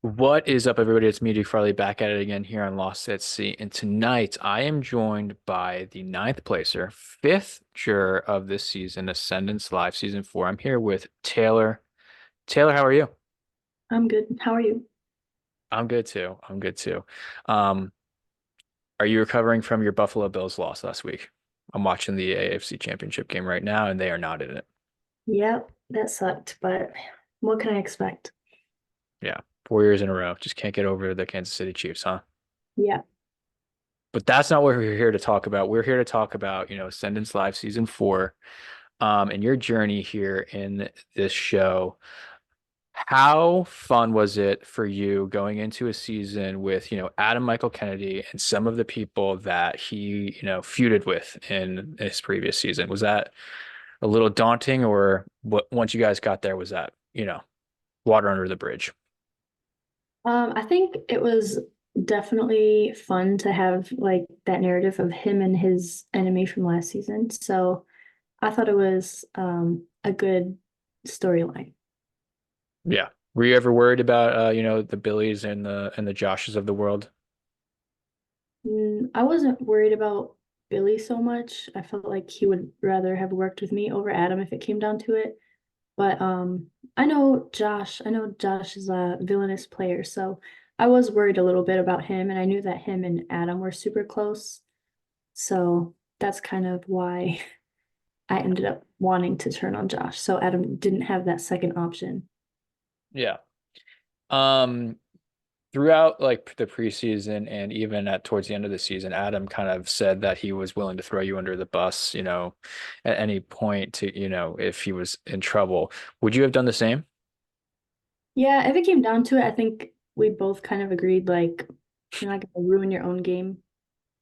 What is up, everybody? It's me, Duke Farley, back at it again here on Lost at Sea. And tonight I am joined by the ninth placer, fifth juror of this season, Ascendance Live Season 4. I'm here with Taylor. Taylor, how are you? I'm good. How are you? I'm good too. I'm good too. Um, are you recovering from your Buffalo Bills loss last week? I'm watching the AFC Championship game right now, and they are not in it. Yep, that sucked, but what can I expect? Yeah, 4 years in a row. Just can't get over the Kansas City Chiefs, huh? Yeah. But that's not what we're here to talk about. We're here to talk about, Ascendance Live Season 4, and your journey here in this show. How fun was it for you going into a season with, Adam Michael Kennedy and some of the people that he, feuded with in his previous season? Was that a little daunting, or once you guys got there, was that, water under the bridge? I think it was definitely fun to have like that narrative of him and his enemy from last season. So I thought it was a good storyline. Yeah. Were you ever worried about, the Billies and the Joshes of the world? I wasn't worried about Billy so much. I felt like he would rather have worked with me over Adam if it came down to it. But I know Josh is a villainous player, so I was worried a little bit about him, and I knew that him and Adam were super close. So that's kind of why I ended up wanting to turn on Josh. So Adam didn't have that second option. Yeah. Um, Throughout like the preseason and even at towards the end of the season, Adam kind of said that he was willing to throw you under the bus, at any point to, if he was in trouble. Would you have done the same? Yeah, if it came down to it, I think we both kind of agreed like you're not gonna ruin your own game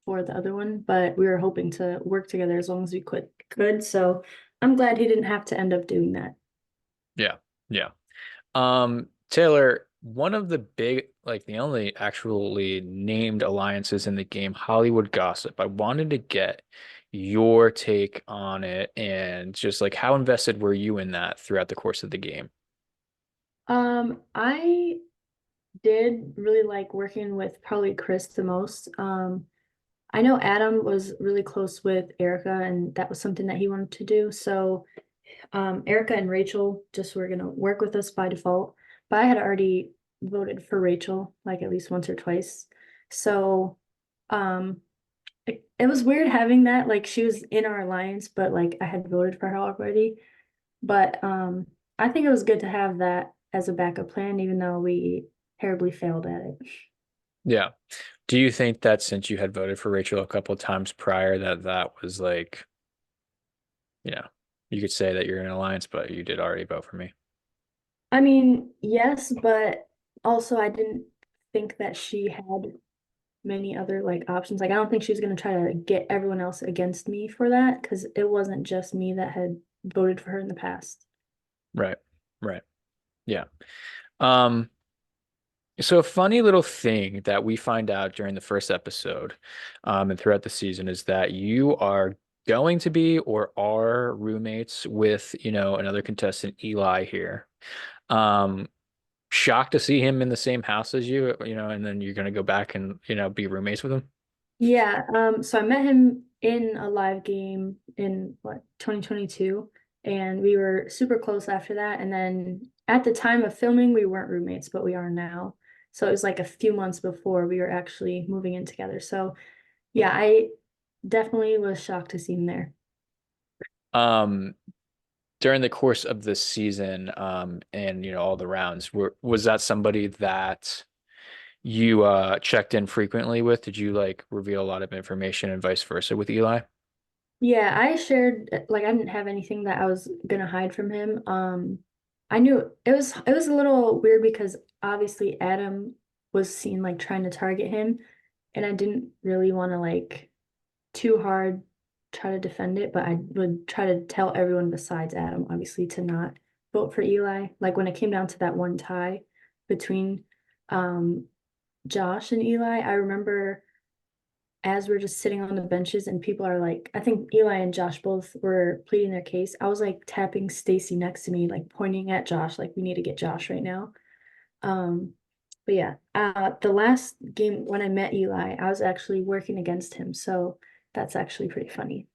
for the other one, but we were hoping to work together as long as we could. So I'm glad he didn't have to end up doing that. Yeah. Yeah. Taylor, one of the big, like the only actually named alliances in the game, Hollywood Gossip. I wanted to get your take on it and just like how invested were you in that throughout the course of the game? I did really like working with probably Chris the most. I know Adam was really close with Erica, and that was something that he wanted to do. So, Erica and Rachel just were gonna work with us by default. But I had already voted for Rachel like at least once or twice. So, um, it was weird having that. Like she was in our alliance, but like I had voted for her already. But I think it was good to have that as a backup plan, even though we terribly failed at it. Yeah. Do you think that since you had voted for Rachel a couple of times prior, that that was like, you know, you could say that you're in an alliance, but you did already vote for me? I mean, yes, but also I didn't think that she had many other like options. Like I don't think she was gonna try to get everyone else against me for that because it wasn't just me that had voted for her in the past. Right. Right. Yeah. Um, so a funny little thing that we find out during the first episode, and throughout the season is that you are going to be or are roommates with, another contestant, Eli here. Um, Shocked to see him in the same house as you, and then you're gonna go back and, be roommates with him. Yeah, so I met him in a live game in what 2022, and we were super close after that. And then at the time of filming, we weren't roommates, but we are now. So it was like a few months before we were actually moving in together. So yeah, I definitely was shocked to see him there. Um, During the course of this season, and all the rounds, was that somebody that you checked in frequently with? Did you like reveal a lot of information and vice versa with Eli? Yeah, I shared like I didn't have anything that I was gonna hide from him. I knew it was a little weird because obviously Adam was seen like trying to target him, and I didn't really want to like too hard try to defend it, but I would try to tell everyone besides Adam, obviously, to not vote for Eli. Like when it came down to that one tie between um Josh and Eli, I remember as we're just sitting on the benches and people are like, I think Eli and Josh both were pleading their case. I was like tapping Stacy next to me, like pointing at Josh, like we need to get Josh right now. Um, But yeah, the last game when I met Eli, I was actually working against him, so that's actually pretty funny.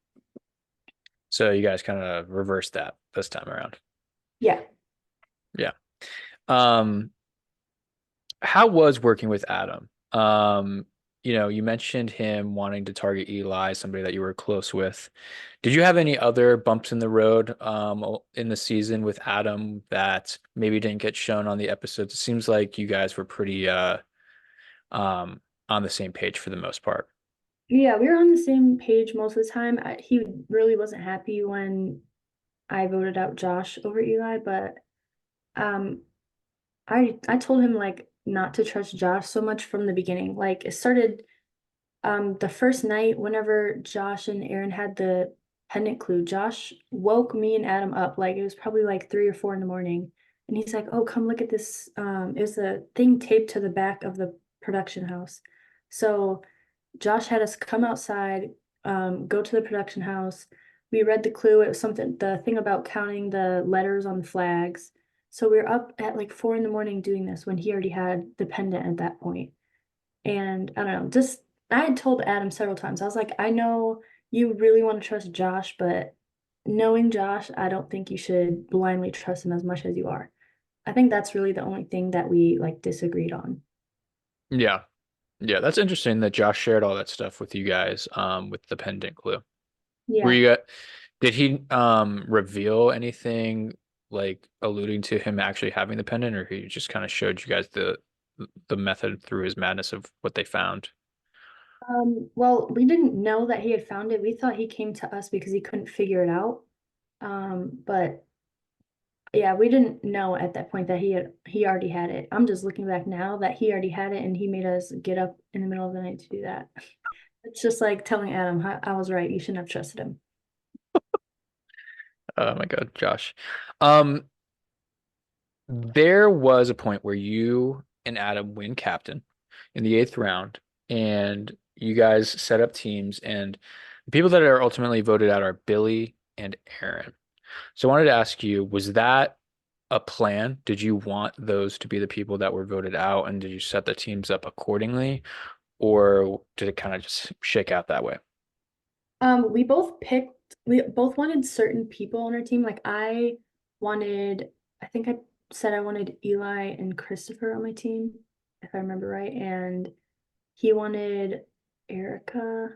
So you guys kind of reversed that this time around. Yeah. Yeah. Um, how was working with Adam? You mentioned him wanting to target Eli, somebody that you were close with. Did you have any other bumps in the road in the season with Adam that maybe didn't get shown on the episodes? It seems like you guys were pretty um on the same page for the most part. Yeah, we were on the same page most of the time. He really wasn't happy when I voted out Josh over Eli, but um I told him like not to trust Josh so much from the beginning. Like it started the first night whenever Josh and Aaron had the pendant clue, Josh woke me and Adam up like it was probably like 3 or 4 in the morning. And he's like, "Oh, come look at this." It was a thing taped to the back of the production house. So Josh had us come outside, go to the production house. We read the clue. It was something, the thing about counting the letters on the flags. So we were up at like 4 in the morning doing this when he already had the pendant at that point. And I don't know, just I had told Adam several times, I was like, I know you really want to trust Josh, but knowing Josh, I don't think you should blindly trust him as much as you are. I think that's really the only thing that we like disagreed on. Yeah. Yeah, that's interesting that Josh shared all that stuff with you guys with the pendant clue. Were Yeah. you did he reveal anything like alluding to him actually having the pendant, or he just kind of showed you guys the method through his madness of what they found? Well, we didn't know that he had found it. We thought he came to us because he couldn't figure it out. But yeah, we didn't know at that point that he already had it. I'm just looking back now that he already had it and he made us get up in the middle of the night to do that. It's just like telling Adam, I was right, you shouldn't have trusted him. Oh my God, Josh. Um, there was a point where you and Adam win captain in the eighth round, and you guys set up teams, and the people that are ultimately voted out are Billy and Aaron. So I wanted to ask you, was that a plan? Did you want those to be the people that were voted out, and did you set the teams up accordingly, or did it kind of just shake out that way? We both wanted certain people on our team. Like wanted, I think I said I wanted Eli and Christopher on my team, if I remember right. And he wanted Erica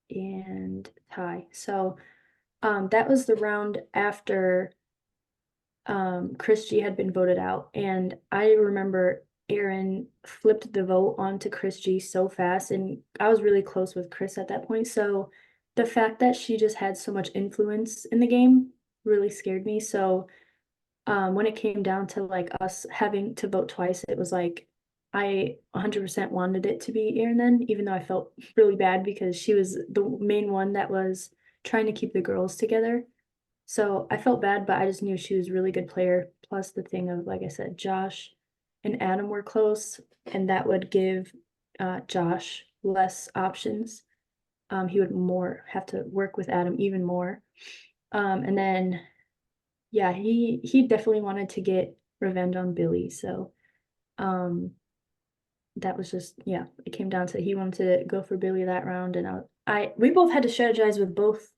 and Ty. So that was the round after Chris G had been voted out. And I remember Aaron flipped the vote onto Chris G so fast. And I was really close with Chris at that point. So the fact that she just had so much influence in the game really scared me. So when it came down to like us having to vote twice, it was like I 100% wanted it to be Aaron then, even though I felt really bad because she was the main one that was trying to keep the girls together. So I felt bad, but I just knew she was a really good player. Plus the thing of, like I said, Josh and Adam were close, and that would give Josh less options. He would more have to work with Adam even more. And then yeah, he definitely wanted to get revenge on Billy. So um that was just yeah, it came down to he wanted to go for Billy that round, and I we both had to strategize with both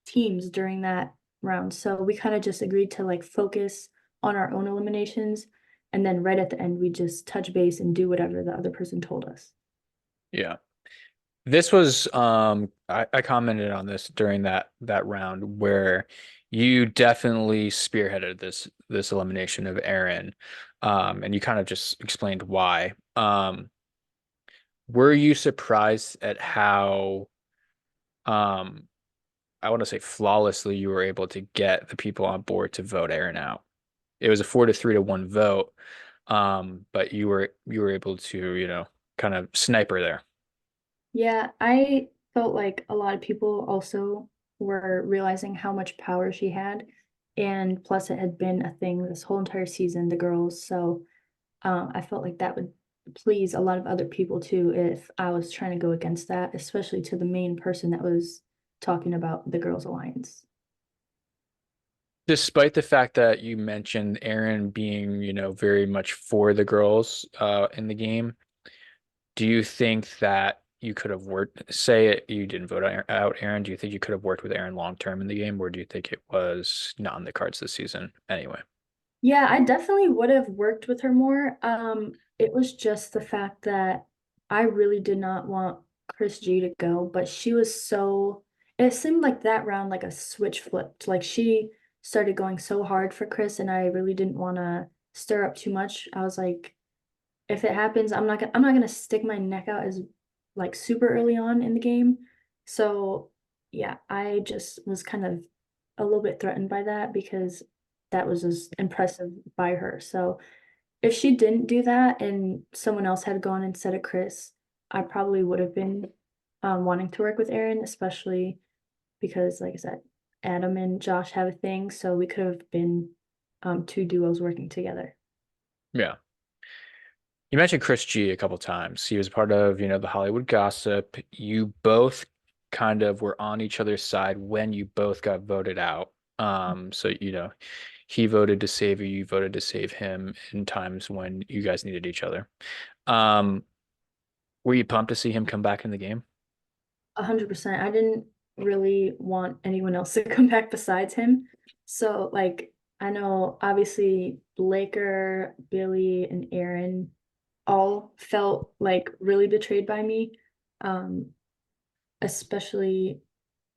teams during that round. So we kind of just agreed to like focus on our own eliminations. And then right at the end, we just touch base and do whatever the other person told us. Yeah. This was I commented on this during that round where you definitely spearheaded this elimination of Aaron. And you kind of just explained why. Were you surprised at how um I want to say flawlessly you were able to get the people on board to vote Aaron out? It was a 4-3-1 vote. But you were able to, kind of sniper there. Yeah, I felt like a lot of people also were realizing how much power she had. And plus, it had been a thing this whole entire season, the girls. So I felt like that would please a lot of other people too if I was trying to go against that, especially to the main person that was talking about the Girls Alliance. Despite the fact that you mentioned Aaron being, very much for the girls in the game, do you think that you could have worked, say you didn't vote out Aaron, do you think you could have worked with Aaron long term in the game, or do you think it was not in the cards this season anyway? Yeah, I definitely would have worked with her more. It was just the fact that I really did not want Chris G to go, but she was so, it seemed like that round like a switch flipped. Like she started going so hard for Chris and I really didn't want to stir up too much. I was like, if it happens, I'm not gonna stick my neck out as like super early on in the game. So yeah, I just was kind of a little bit threatened by that because that was as impressive by her. So if she didn't do that and someone else had gone instead of Chris, I probably would have been wanting to work with Aaron, especially because, like I said, Adam and Josh have a thing, so we could have been two duos working together. Yeah. You mentioned Chris G a couple times. He was part of, the Hollywood gossip. You both kind of were on each other's side when you both got voted out. So, he voted to save you, you voted to save him in times when you guys needed each other. Um, were you pumped to see him come back in the game? 100%. I didn't really want anyone else to come back besides him. So, like, I know obviously Blaker, Billy, and Aaron all felt like really betrayed by me. Um, Especially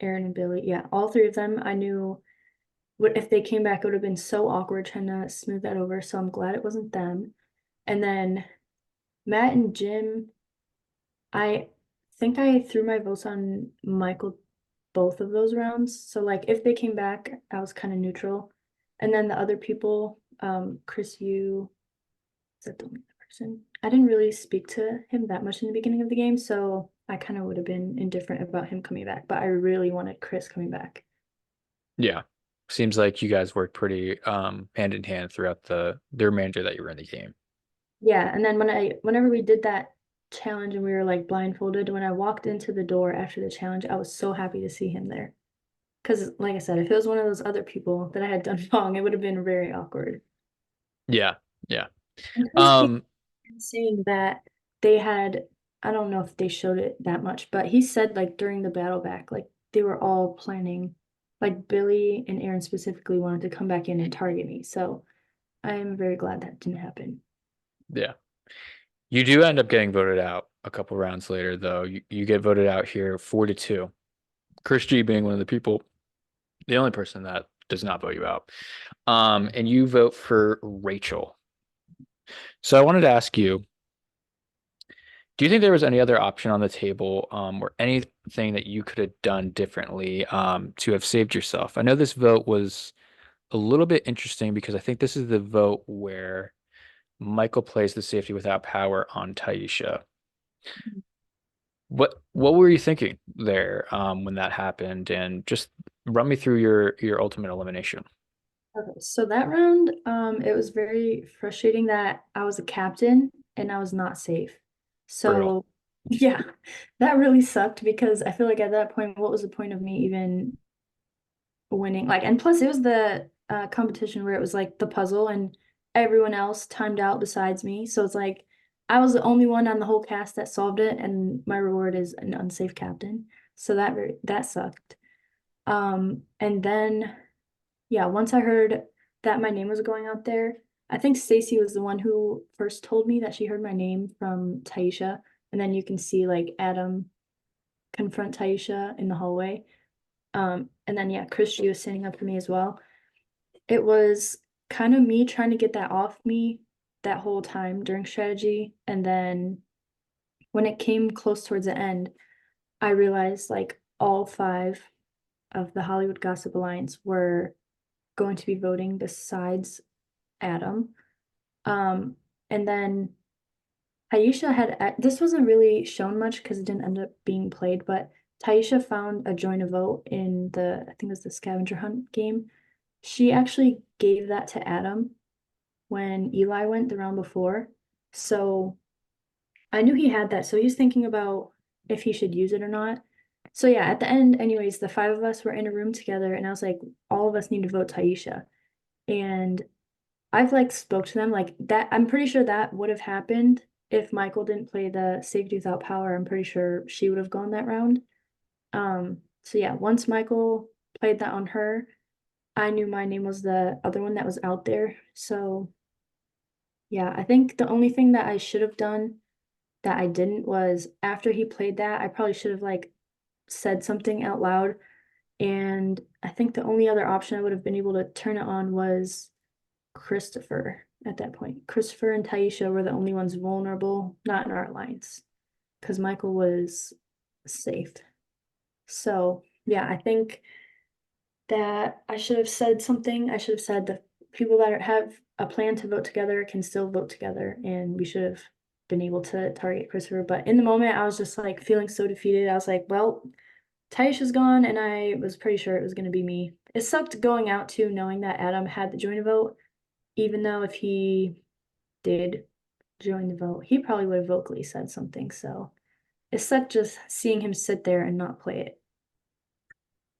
Aaron and Billy. Yeah, all three of them. I knew what if they came back, it would have been so awkward trying to smooth that over. So I'm glad it wasn't them. And then Matt and Jim, I think I threw my votes on Michael both of those rounds. So like if they came back, I was kind of neutral. And then the other people, Chris Yu, is that the only other person? I didn't really speak to him that much in the beginning of the game, so I kind of would have been indifferent about him coming back, but I really wanted Chris coming back. Yeah. Seems like you guys worked pretty hand in hand throughout the remainder that you were in the game. Yeah, and then whenever we did that challenge and we were like blindfolded, when I walked into the door after the challenge, I was so happy to see him there. Because, like I said, if it was one of those other people that I had done wrong, it would have been very awkward. Yeah. Yeah. And Chris came Um, in saying that they had, I don't know if they showed it that much, but he said like during the battle back, like they were all planning, like Billy and Aaron specifically wanted to come back in and target me. So I am very glad that didn't happen. yeah. You do end up getting voted out a couple rounds later, though. You get voted out here 4-2. Chris G being one of the people, the only person that does not vote you out. And you vote for Rachel. So I wanted to ask you, do you think there was any other option on the table, or anything that you could have done differently, to have saved yourself? I know this vote was a little bit interesting because I think this is the vote where Michael plays the safety without power on Taisha. What were you thinking there, when that happened? And just run me through your ultimate elimination. Okay, so that round, it was very frustrating that I was a captain and I was not safe. Brutal. So yeah, that really sucked because I feel like at that point, what was the point of me even winning? Like, and plus it was the competition where it was like the puzzle and everyone else timed out besides me. So it's like I was the only one on the whole cast that solved it, and my reward is an unsafe captain. So that sucked. And then yeah, once I heard that my name was going out there, I think Stacy was the one who first told me that she heard my name from Taisha. And then you can see like Adam confront Taisha in the hallway. And then yeah, Christy was standing up for me as well. It was kind of me trying to get that off me that whole time during strategy. And then when it came close towards the end, I realized like all five of the Hollywood Gossip Alliance were going to be voting besides Adam. Um, and then Taisha had, this wasn't really shown much because it didn't end up being played, but Taisha found a join a vote in I think it was the scavenger hunt game. She actually gave that to Adam when Eli went the round before. So I knew he had that. So he was thinking about if he should use it or not. So yeah, at the end, anyways, the five of us were in a room together, and I was like, all of us need to vote Taisha. And I've like spoke to them like that. I'm pretty sure that would have happened if Michael didn't play the safety without power. I'm pretty sure she would have gone that round. So yeah, once Michael played that on her, I knew my name was the other one that was out there. So yeah, I think the only thing that I should have done that I didn't was after he played that, I probably should have like said something out loud. And I think the only other option I would have been able to turn it on was Christopher at that point. Christopher and Taisha were the only ones vulnerable, not in our alliance, because Michael was safe. So yeah, I think that I should have said something. I should have said the people that have a plan to vote together can still vote together, and we should have been able to target Christopher. But in the moment, I was just like feeling so defeated. I was like, well, Taisha's gone, and I was pretty sure it was going to be me. It sucked going out too, knowing that Adam had the join a vote, even though if he did join the vote, he probably would have vocally said something. So it sucked just seeing him sit there and not play it.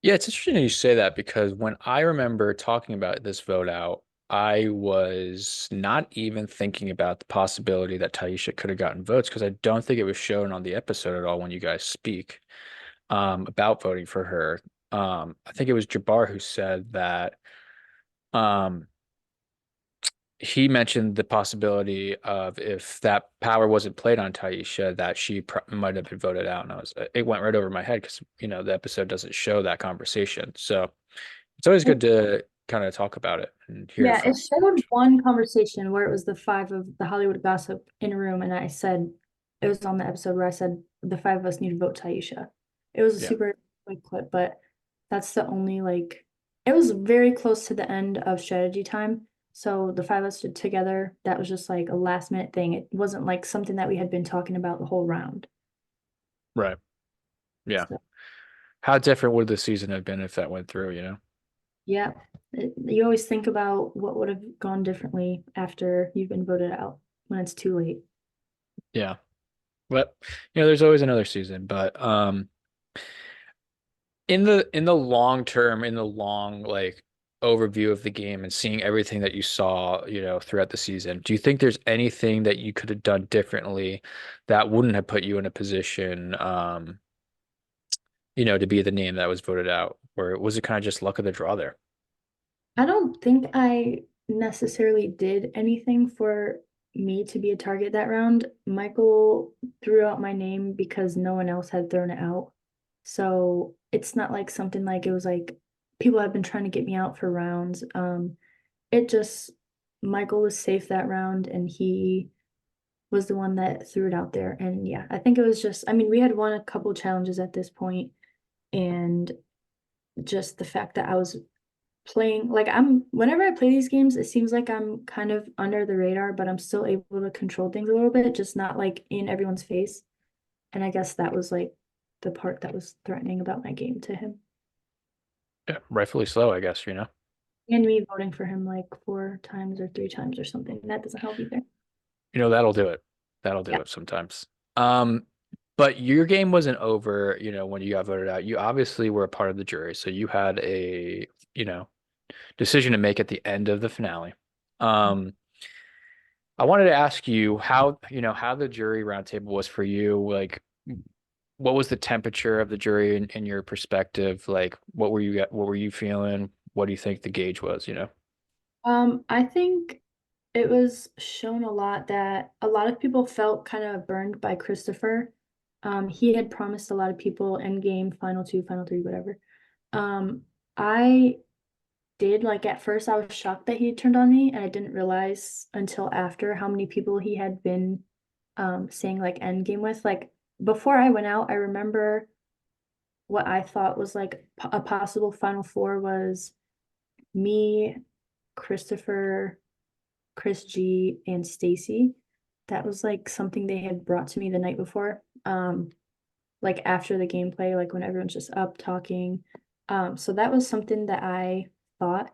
Yeah, it's interesting you say that because when I remember talking about this vote out, I was not even thinking about the possibility that Taisha could have gotten votes because I don't think it was shown on the episode at all when you guys speak about voting for her. I think it was Jabbar who said that um, he mentioned the possibility of if that power wasn't played on Taisha, that she might have been voted out. And it went right over my head because, the episode doesn't show that conversation. So it's always good to kind of talk about it and hear it Yeah, from. it showed one conversation where it was the five of the Hollywood gossip in a room, and I said it was on the episode where I said the five of us need to vote Taisha. It was a Yeah, super quick clip, but that's the only like it was very close to the end of strategy time. So the five of us stood together. That was just like a last minute thing. It wasn't like something that we had been talking about the whole round. right. Yeah. So How different would the season have been if that went through? yeah, you always think about what would have gone differently after you've been voted out when it's too late. Yeah. But there's always another season. But in the long term, in the long like overview of the game and seeing everything that you saw, throughout the season, do you think there's anything that you could have done differently that wouldn't have put you in a position, to be the name that was voted out? Or was it kind of just luck of the draw there? I don't think I necessarily did anything for me to be a target that round. Michael threw out my name because no one else had thrown it out. So it's not like something like it was like people have been trying to get me out for rounds. It just Michael was safe that round and he was the one that threw it out there. And yeah, I think it was just, I mean, we had won a couple challenges at this point, and just the fact that I was playing like I'm whenever I play these games, it seems like I'm kind of under the radar, but I'm still able to control things a little bit, just not like in everyone's face. And I guess that was like the part that was threatening about my game to him. Yeah, rightfully so, I guess. And me voting for him like four times or three times or something. That doesn't help either. That'll do it. That'll do Yeah. it sometimes. But your game wasn't over, when you got voted out. You obviously were a part of the jury, so you had a, you know, decision to make at the end of the finale. Um, I wanted to ask you how the jury roundtable was for you. Like, what was the temperature of the jury in your perspective? Like, what were you feeling? What do you think the gauge was? I think it was shown a lot that a lot of people felt kind of burned by Christopher. He had promised a lot of people end game, final two, final three, whatever. I did like at first I was shocked that he had turned on me, and I didn't realize until after how many people he had been saying like end game with. Like before I went out, I remember what I thought was like a possible final four was me, Christopher, Chris G, and Stacy. That was like something they had brought to me the night before. Like after the gameplay, like when everyone's just up talking. So that was something that I thought.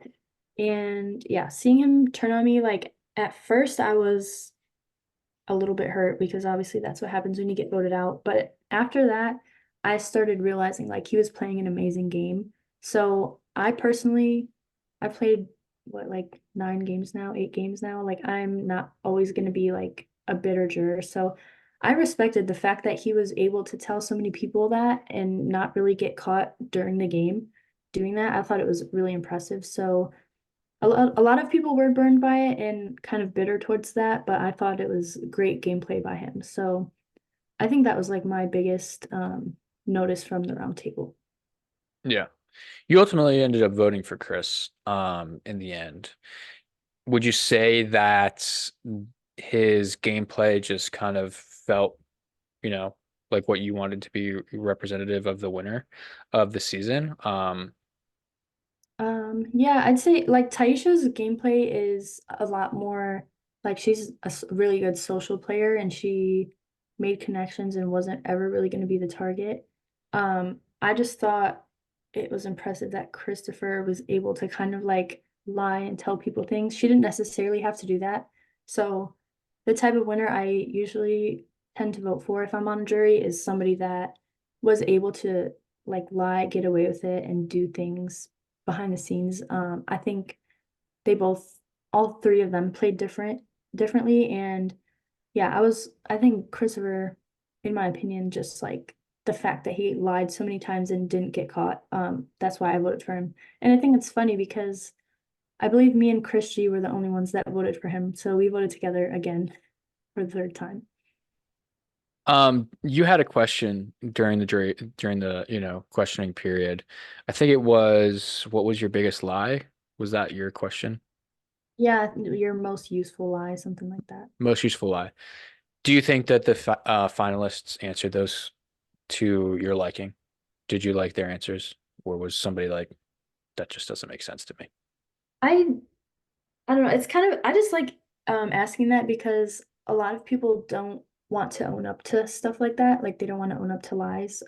And yeah, seeing him turn on me, like at first I was a little bit hurt because obviously that's what happens when you get voted out. But after that, I started realizing like he was playing an amazing game. So I personally, I played what like 9 games now, 8 games now. Like I'm not always going to be like a bitter juror. So I respected the fact that he was able to tell so many people that and not really get caught during the game doing that. I thought it was really impressive. So a lot of people were burned by it and kind of bitter towards that, but I thought it was great gameplay by him. So I think that was like my biggest notice from the round table. Yeah. You ultimately ended up voting for Chris in the end. Would you say that his gameplay just kind of felt, you know, like what you wanted to be representative of the winner of the season? Yeah, I'd say like Taisha's gameplay is a lot more like she's a really good social player and she made connections and wasn't ever really going to be the target. I just thought it was impressive that Christopher was able to kind of like lie and tell people things. She didn't necessarily have to do that. So the type of winner I usually tend to vote for if I'm on a jury is somebody that was able to like lie, get away with it, and do things behind the scenes. I think they both, all three of them, played differently, and yeah, I think Christopher, in my opinion, just like the fact that he lied so many times and didn't get caught. That's why I voted for him, and I think it's funny because I believe me and Christy were the only ones that voted for him, so we voted together again for the third time. You had a question during the, questioning period. I think it was, what was your biggest lie? Was that your question? Yeah, your most useful lie, something like that. Most useful lie. Do you think that the finalists answered those to your liking? Did you like their answers? Or was somebody like, that just doesn't make sense to me? I I don't know. It's kind of I just like asking that because a lot of people don't want to own up to stuff like that. Like they don't want to own up to lies.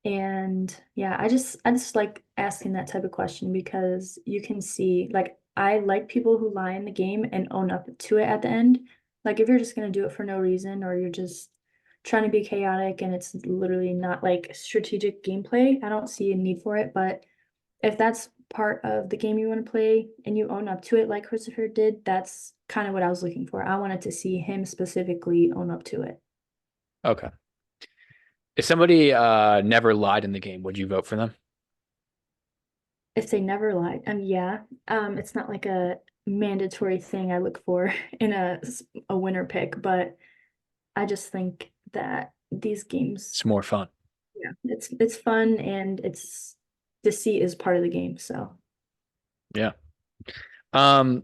And yeah, I just like asking that type of question because you can see like I like people who lie in the game and own up to it at the end. Like if you're just gonna do it for no reason or you're just trying to be chaotic and it's literally not like strategic gameplay, I don't see a need for it. But if that's part of the game you want to play and you own up to it like Christopher did, that's kind of what I was looking for. I wanted to see him specifically own up to it. Okay. If somebody never lied in the game, would you vote for them? If they never lied, yeah, it's not like a mandatory thing I look for in a winner pick, but I just think that these games, It's more fun. yeah, it's fun and it's deceit is part of the game. So Yeah. Um,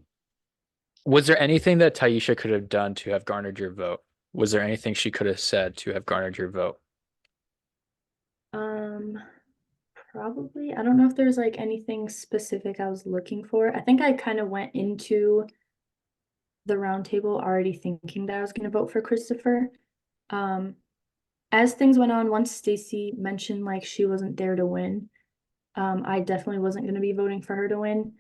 was there anything that Taisha could have done to have garnered your vote? Was there anything she could have said to have garnered your vote? um probably. I don't know if there's like anything specific I was looking for. I think I kind of went into the round table already thinking that I was going to vote for Christopher. Um, as things went on, once Stacy mentioned like she wasn't there to win, I definitely wasn't going to be voting for her to win.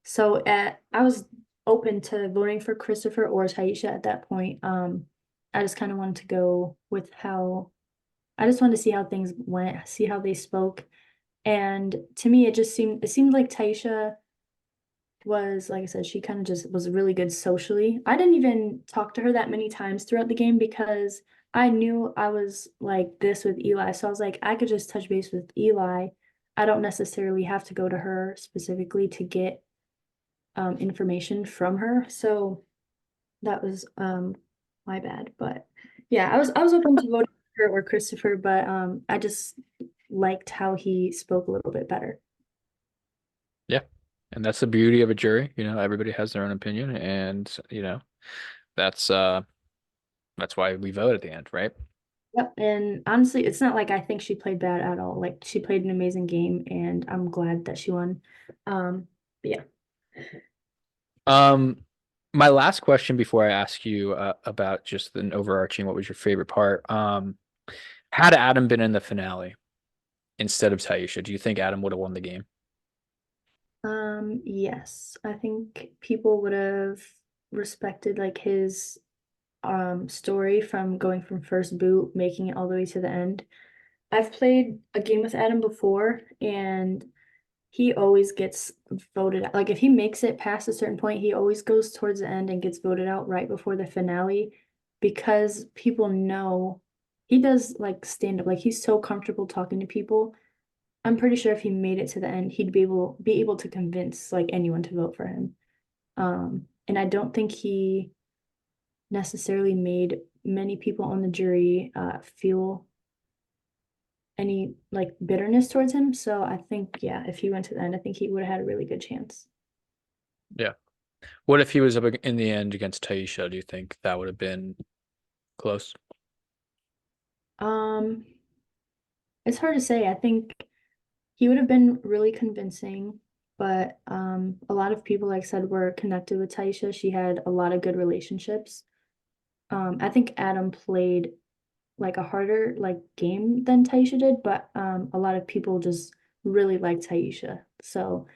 So I was open to voting for Christopher or Taisha at that point. I just kind of wanted to go with how I just wanted to see how things went, see how they spoke. And to me, it seemed like Taisha was, like I said, she kind of just was really good socially. I didn't even talk to her that many times throughout the game because I knew I was like this with Eli. So I was like, I could just touch base with Eli. I don't necessarily have to go to her specifically to get information from her. So that was my bad. But yeah, I was open to voting for her or Christopher, but I just liked how he spoke a little bit better. Yeah. And that's the beauty of a jury. Everybody has their own opinion, and that's uh that's why we vote at the end, right? Yep. And honestly, it's not like I think she played bad at all. Like she played an amazing game and I'm glad that she won. But yeah. Um, my last question before I ask you about just an overarching, what was your favorite part? Had Adam been in the finale instead of Taisha, do you think Adam would have won the game? Yes. I think people would have respected like his story from going from first boot, making it all the way to the end. I've played a game with Adam before, and he always gets voted out. Like if he makes it past a certain point, he always goes towards the end and gets voted out right before the finale because people know he does like stand up. Like he's so comfortable talking to people. I'm pretty sure if he made it to the end, he'd be able to convince like anyone to vote for him. And I don't think he necessarily made many people on the jury feel any like bitterness towards him. So I think, yeah, if he went to the end, I think he would have had a really good chance. Yeah. What if he was up in the end against Taisha? Do you think that would have been close? Um, it's hard to say. I think he would have been really convincing, but a lot of people, like I said, were connected with Taisha. She had a lot of good relationships. I think Adam played like a harder like game than Taisha did, but a lot of people just really like Taisha. So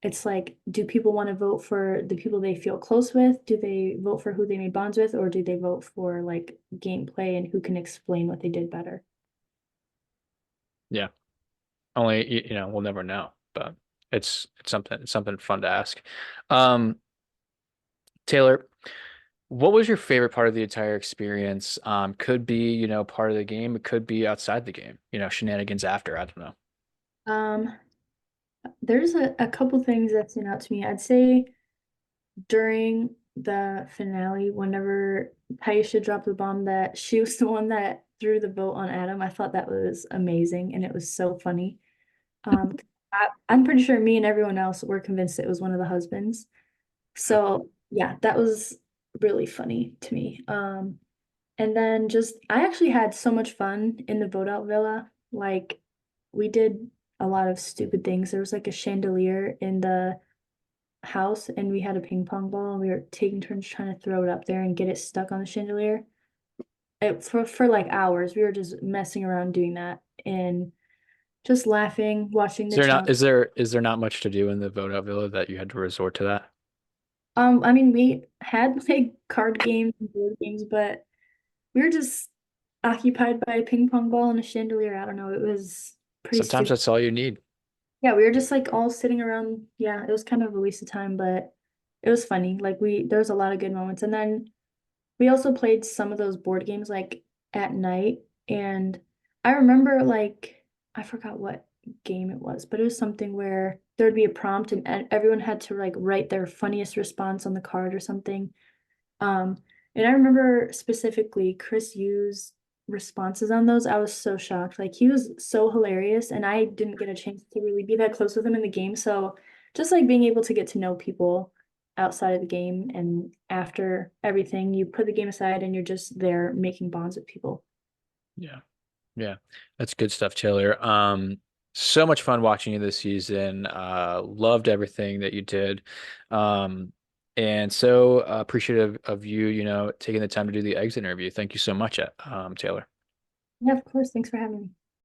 it's like, do people want to vote for the people they feel close with? Do they vote for who they made bonds with, or do they vote for like gameplay and who can explain what they did better? Yeah. Only we'll never know, but it's something fun to ask. Um, Taylor, what was your favorite part of the entire experience? Could be, part of the game. It could be outside the game, shenanigans after. I don't know. Um, there's a couple things that stand out to me. I'd say during the finale, whenever Taisha dropped the bomb that she was the one that threw the vote on Adam, I thought that was amazing and it was so funny. I'm pretty sure me and everyone else were convinced it was one of the husbands. So yeah, that was really funny to me. And then just I actually had so much fun in the boat out villa. Like we did a lot of stupid things. There was like a chandelier in the house and we had a ping pong ball and we were taking turns trying to throw it up there and get it stuck on the chandelier. For like hours, we were just messing around doing that and just laughing, watching Is the there not challenge. is there not much to do in the vote out villa that you had to resort to that? I mean, we had like card games and board games, but we were just occupied by a ping pong ball and a chandelier. I don't know. It was pretty Sometimes stupid. that's all you need. Yeah, we were just like all sitting around. Yeah, it was kind of a waste of time, but it was funny. Like there was a lot of good moments. And then we also played some of those board games like at night. And I remember like I forgot what game it was, but it was something where there'd be a prompt and everyone had to like write their funniest response on the card or something. Um, and I remember specifically Chris Yu's responses on those. I was so shocked. Like he was so hilarious, and I didn't get a chance to really be that close with him in the game. So just like being able to get to know people outside of the game and after everything, you put the game aside and you're just there making bonds with people. Yeah. Yeah, that's good stuff, Taylor. So much fun watching you this season. Loved everything that you did. And so appreciative of you, taking the time to do the exit interview. Thank you so much, Taylor. Yeah, of course. Thanks for having me.